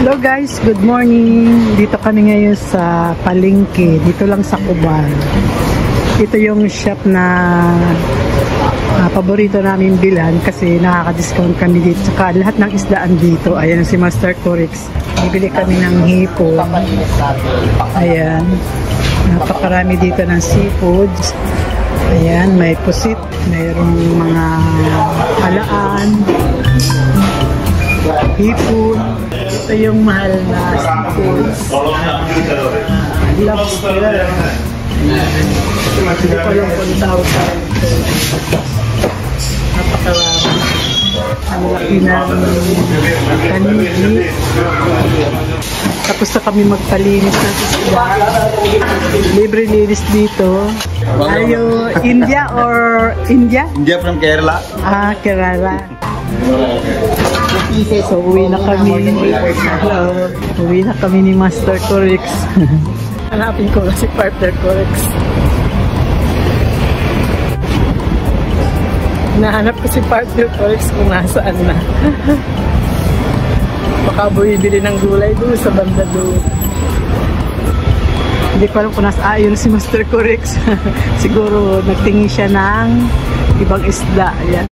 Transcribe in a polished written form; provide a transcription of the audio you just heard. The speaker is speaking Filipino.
Hello guys, good morning. Dito kami ngayon sa palengke, dito lang sa Cubao. Ito yung shop na paborito namin bilhan kasi nakaka-discount kami dito. Saka lahat ng isdaan dito. Ayan si Master Corix. Bibili kami ng hipon. Ayan. Napakarami dito ng seafoods. Ayan, may pusit, mayroong mga halaan, hipon. Ito yung mahal na seafoods. Lobster. Hindi ko lang kung tawag sa ito. Napakarami. Ang laki ng kanigi. Tapos na kami magpalinis ng isda. Libre linis dito. Ayo, India or India? India from Kerala. Kerala. So, uwi na kami. Hello. Uwi na kami ni Master Corix. Hanapin ko si partner Corix. Nahanap ko si partner Corix kung nasaan na. Baka bumibili ng gulay doon sa banda doon. Hindi ko alam kung nasaan si Master Corix. Siguro nagtingin siya ng ibang isda. Ayan.